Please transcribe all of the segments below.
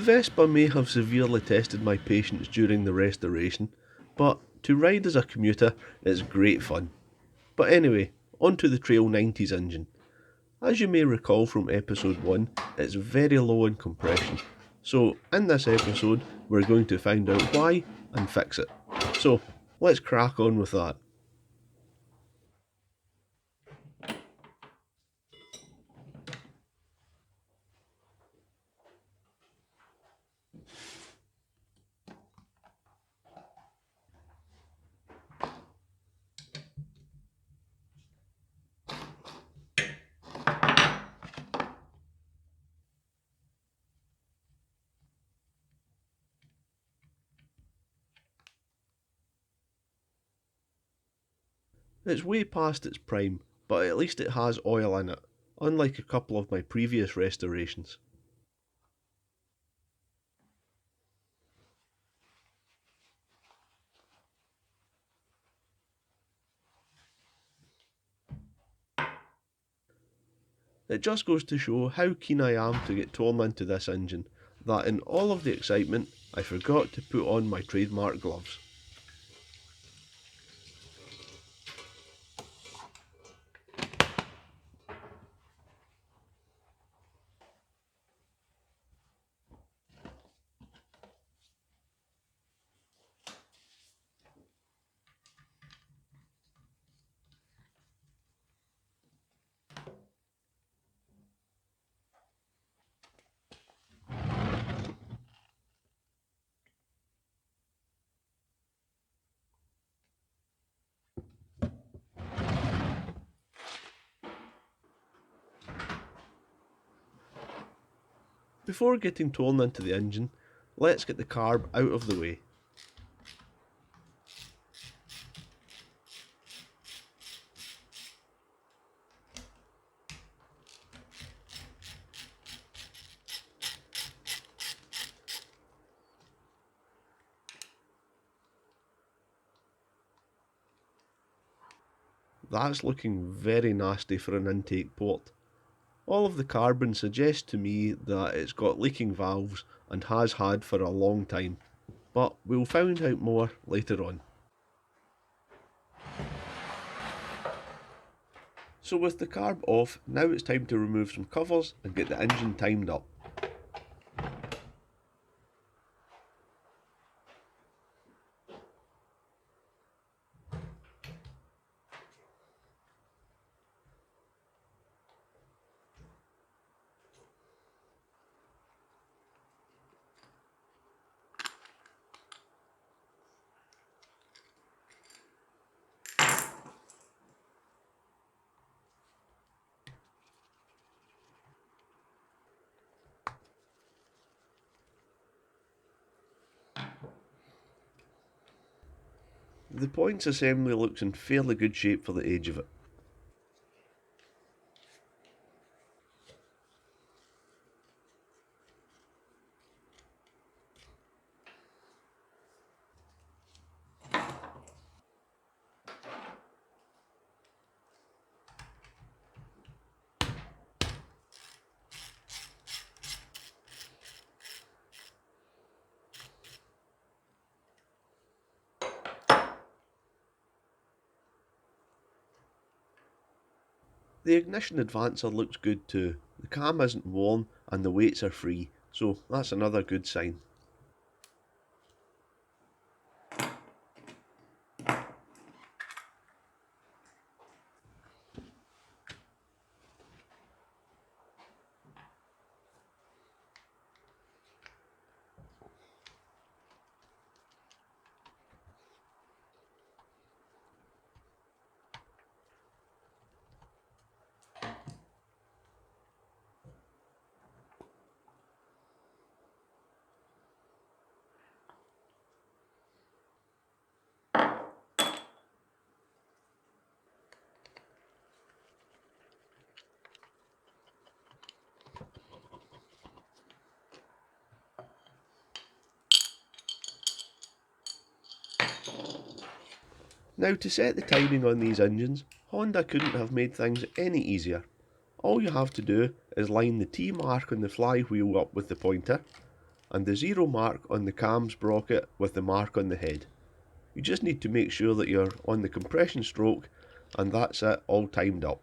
Vespa may have severely tested my patience during the restoration, but to ride as a commuter is great fun. But anyway, onto the Trail 90s engine. As you may recall from episode 1, it's very low in compression. So in this episode, we're going to find out why and fix it. So let's crack on with that. It's way past its prime, but at least it has oil in it, unlike a couple of my previous restorations. It just goes to show how keen I am to get torn into this engine, that in all of the excitement I forgot to put on my trademark gloves. Before getting torn into the engine, let's get the carb out of the way. That's looking very nasty for an intake port. All of the carbon suggests to me that it's got leaking valves and has had for a long time, but we'll find out more later on. So with the carb off, now it's time to remove some covers and get the engine timed up. The points assembly looks in fairly good shape for the age of it. The ignition advancer looks good too. The cam isn't worn and the weights are free, so that's another good sign. Now to set the timing on these engines, Honda couldn't have made things any easier. All you have to do is line the T mark on the flywheel up with the pointer, and the zero mark on the cam sprocket with the mark on the head. You just need to make sure that you're on the compression stroke, and that's it, all timed up.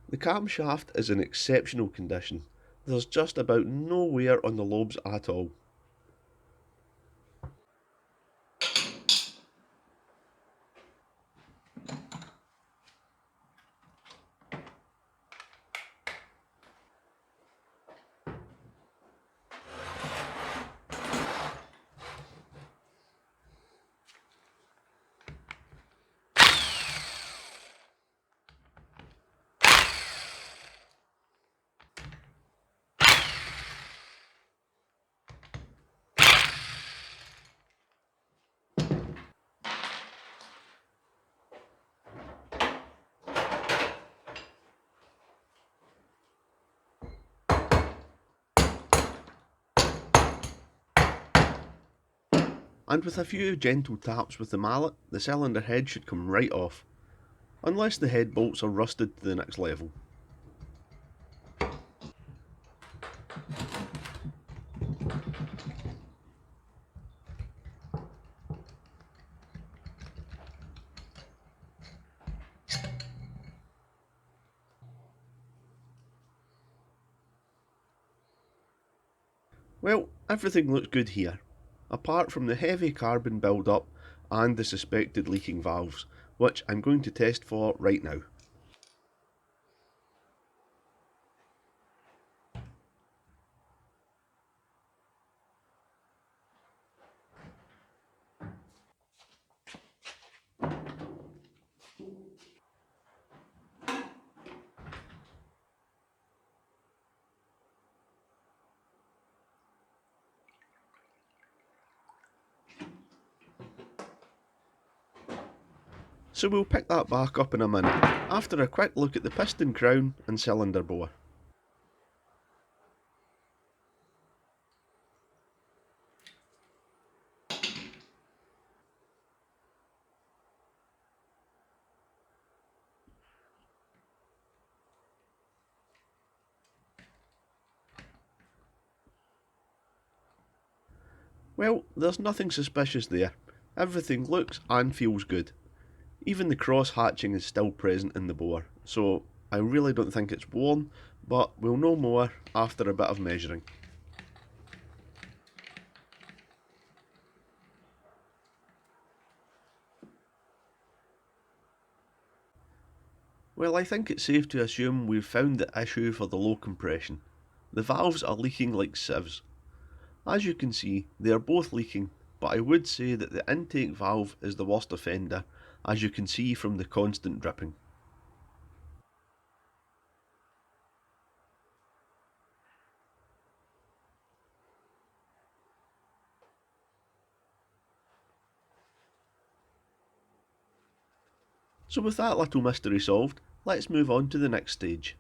The camshaft is in exceptional condition. There's just about no wear on the lobes at all. And with a few gentle taps with the mallet, the cylinder head should come right off, unless the head bolts are rusted to the next level. Well, everything looks good here, apart from the heavy carbon build-up and the suspected leaking valves, which I'm going to test for right now. So we'll pick that back up in a minute, after a quick look at the piston crown and cylinder bore. Well, there's nothing suspicious there. Everything looks and feels good. Even the cross hatching is still present in the bore, so I really don't think it's worn, but we'll know more after a bit of measuring. Well, I think it's safe to assume we've found the issue for the low compression. The valves are leaking like sieves. As you can see, they are both leaking, but I would say that the intake valve is the worst offender, as you can see from the constant dripping. So with that little mystery solved, let's move on to the next stage.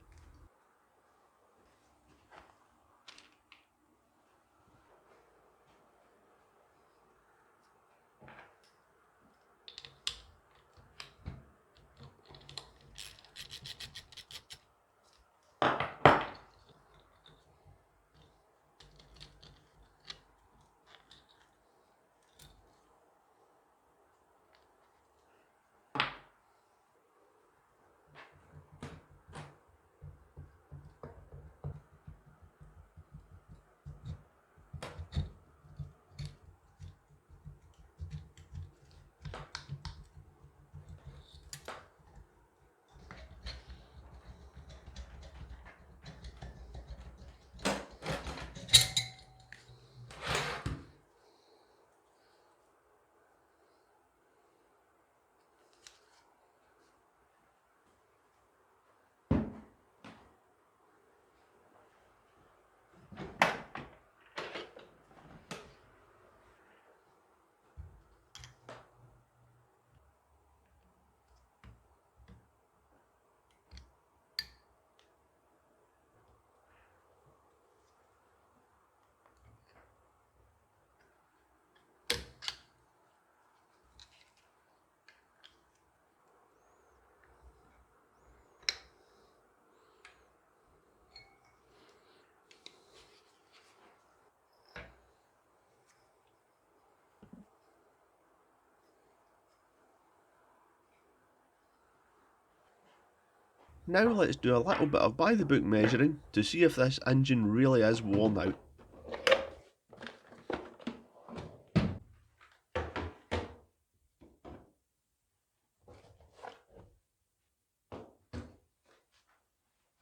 Now let's do a little bit of by the book measuring to see if this engine really is worn out.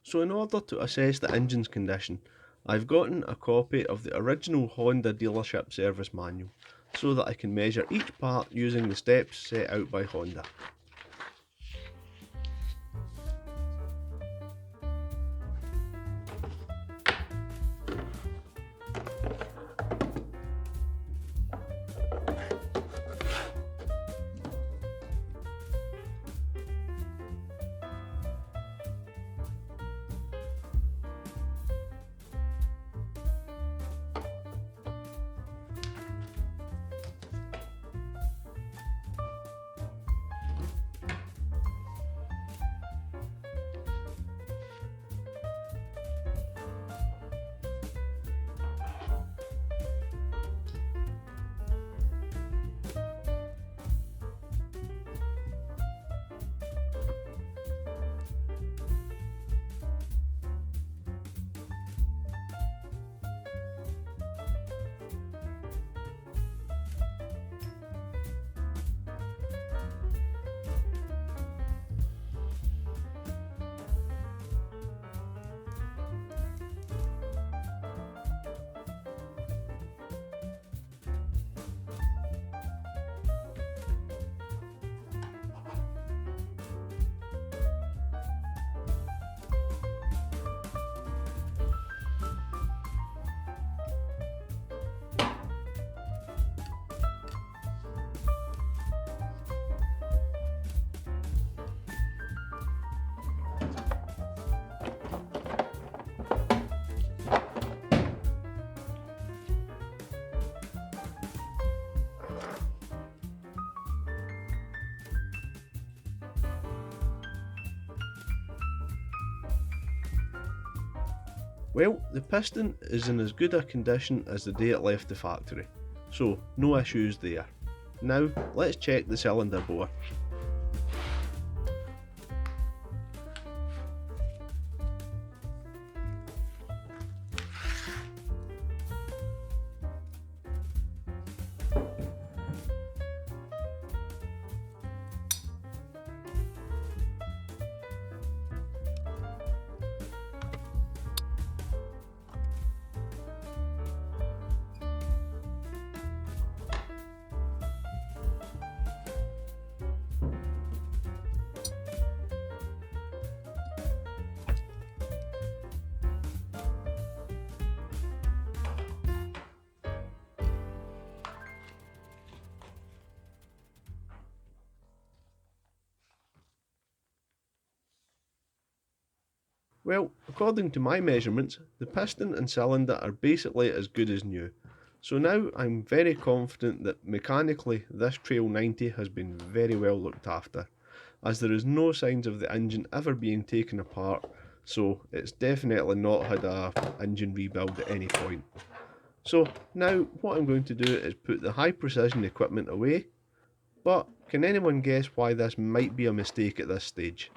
So in order to assess the engine's condition, I've gotten a copy of the original Honda dealership service manual so that I can measure each part using the steps set out by Honda. Well, the piston is in as good a condition as the day it left the factory, so no issues there. Now let's check the cylinder bore. Well, according to my measurements, the piston and cylinder are basically as good as new. So now I'm very confident that mechanically this Trail 90 has been very well looked after, as there is no signs of the engine ever being taken apart, so it's definitely not had a engine rebuild at any point. So now what I'm going to do is put the high precision equipment away, but can anyone guess why this might be a mistake at this stage?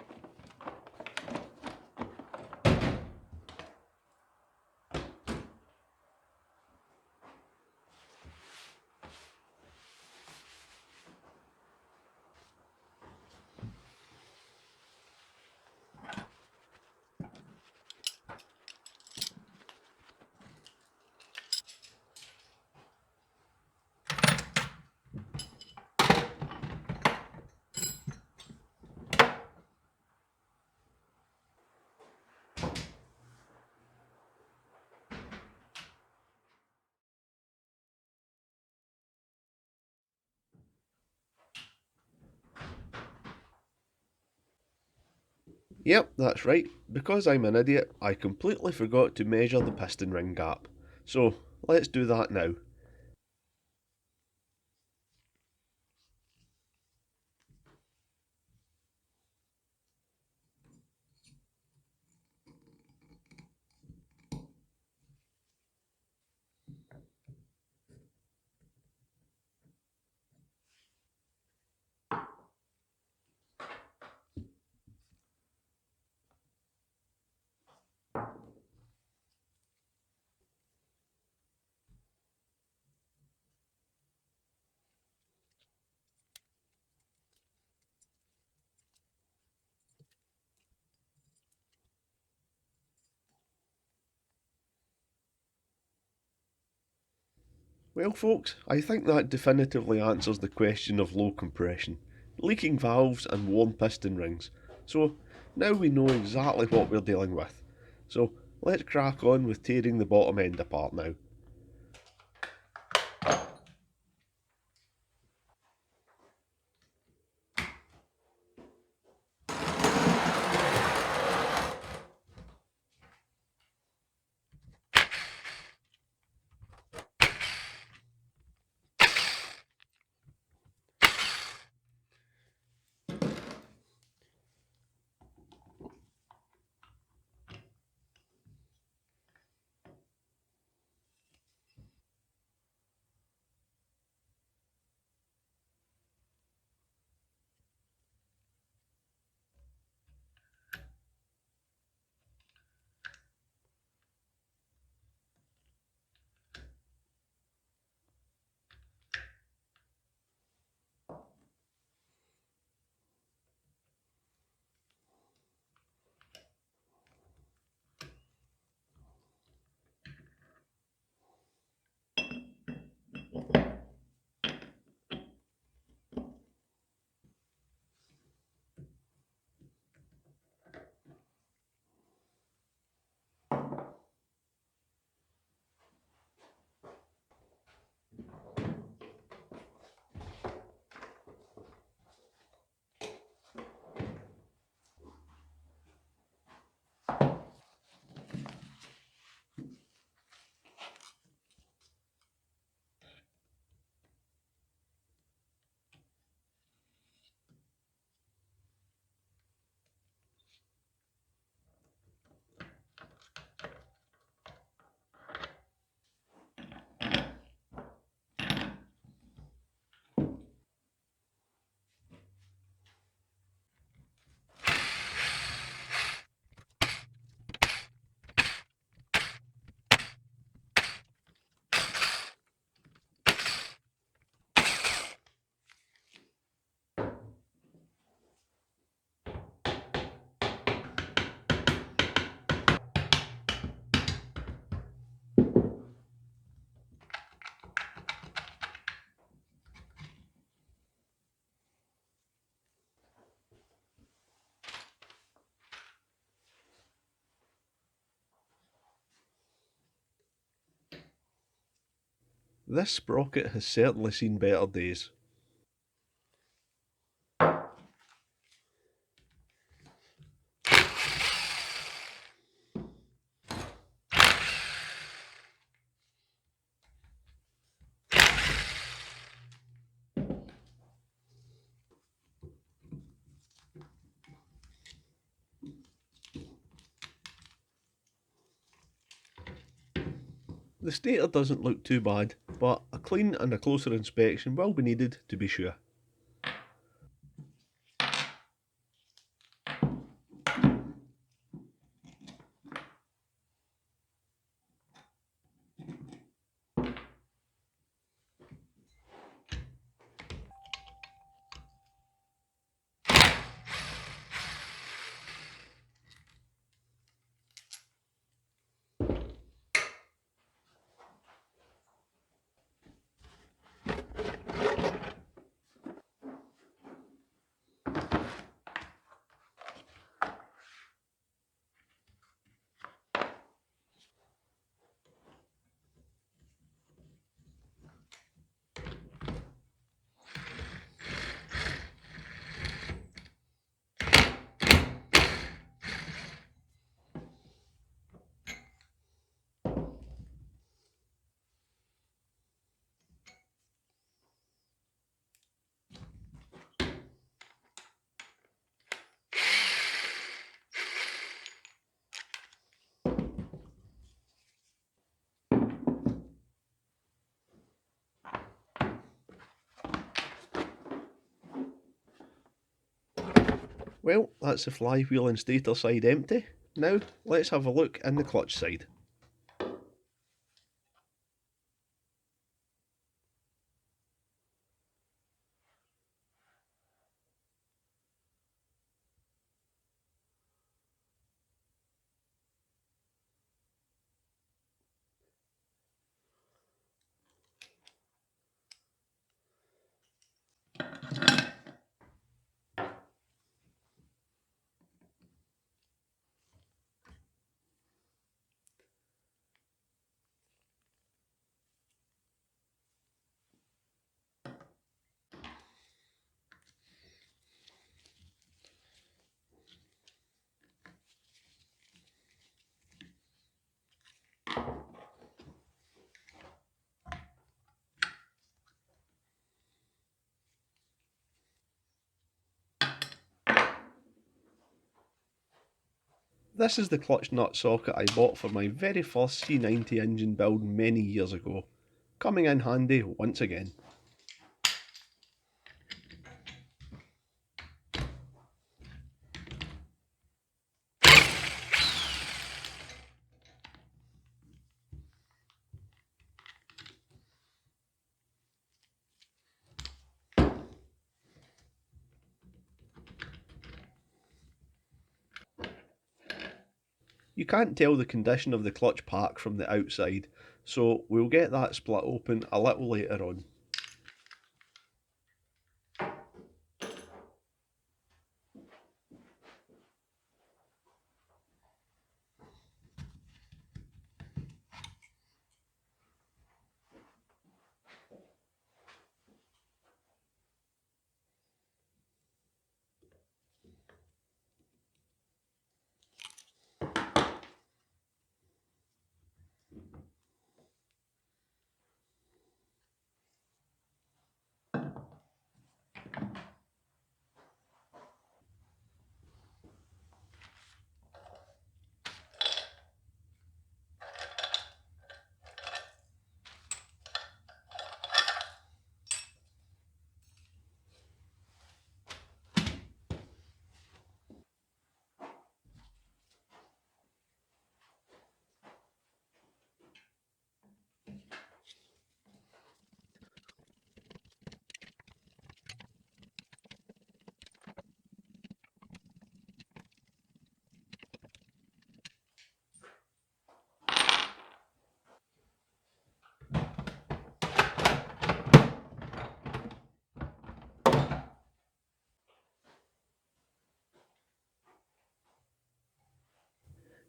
Yep, that's right. Because I'm an idiot, I completely forgot to measure the piston ring gap. So let's do that now. Well folks, I think that definitively answers the question of low compression, leaking valves and worn piston rings. So now we know exactly what we're dealing with. So let's crack on with tearing the bottom end apart now. This sprocket has certainly seen better days. The stator doesn't look too bad, but a clean and a closer inspection will be needed to be sure. Well, that's the flywheel and stator side empty. Now, let's have a look in the clutch side. This is the clutch nut socket I bought for my very first C90 engine build many years ago, coming in handy once again. You can't tell the condition of the clutch pack from the outside, so we'll get that split open a little later on.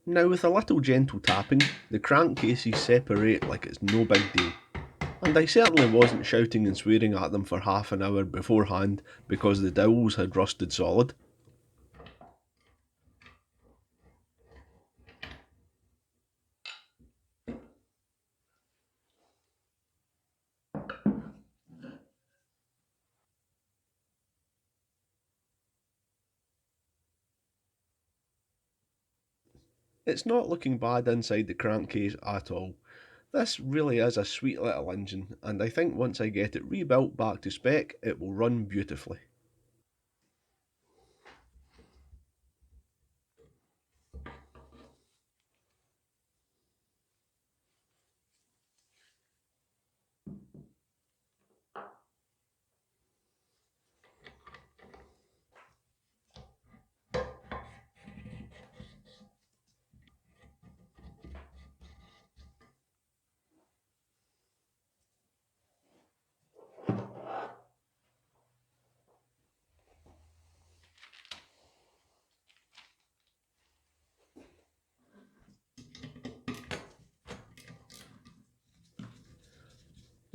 Now with a little gentle tapping, the crankcases separate like it's no big deal. And I certainly wasn't shouting and swearing at them for half an hour beforehand because the dowels had rusted solid. It's not looking bad inside the crankcase at all. This really is a sweet little engine, and I think once I get it rebuilt back to spec, it will run beautifully.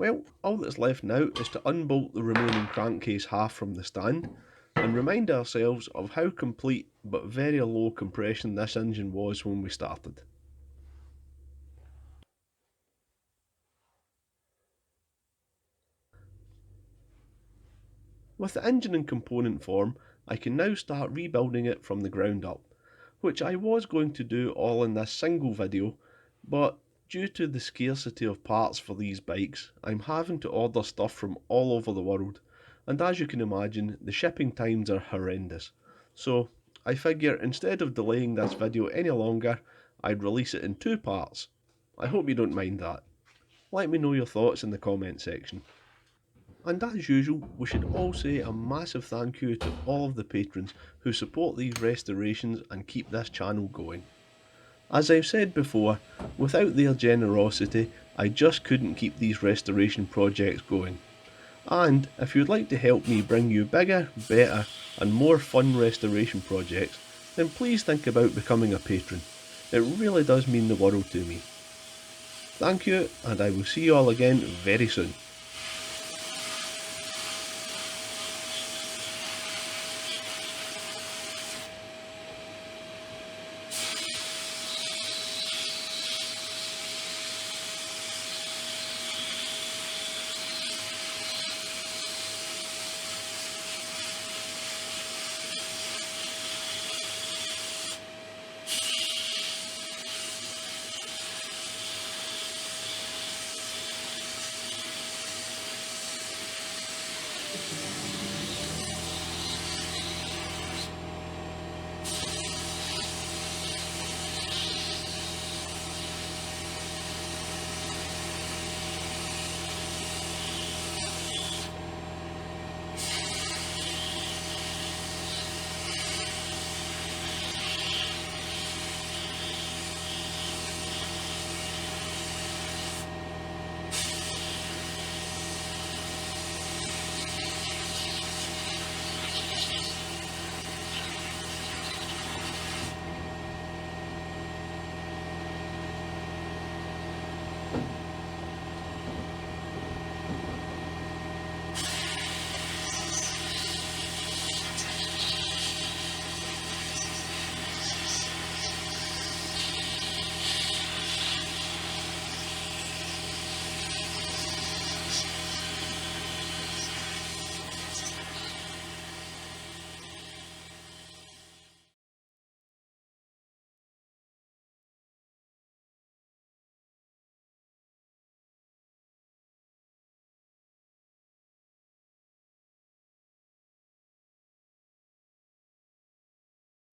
Well, all that's left now is to unbolt the remaining crankcase half from the stand and remind ourselves of how complete but very low compression this engine was when we started. With the engine in component form, I can now start rebuilding it from the ground up, which I was going to do all in this single video, but due to the scarcity of parts for these bikes, I'm having to order stuff from all over the world, and as you can imagine, the shipping times are horrendous. So I figure instead of delaying this video any longer, I'd release it in two parts. I hope you don't mind that. Let me know your thoughts in the comment section. And as usual, we should all say a massive thank you to all of the patrons who support these restorations and keep this channel going. As I've said before, without their generosity, I just couldn't keep these restoration projects going. And if you'd like to help me bring you bigger, better and more fun restoration projects, then please think about becoming a patron. It really does mean the world to me. Thank you, and I will see you all again very soon.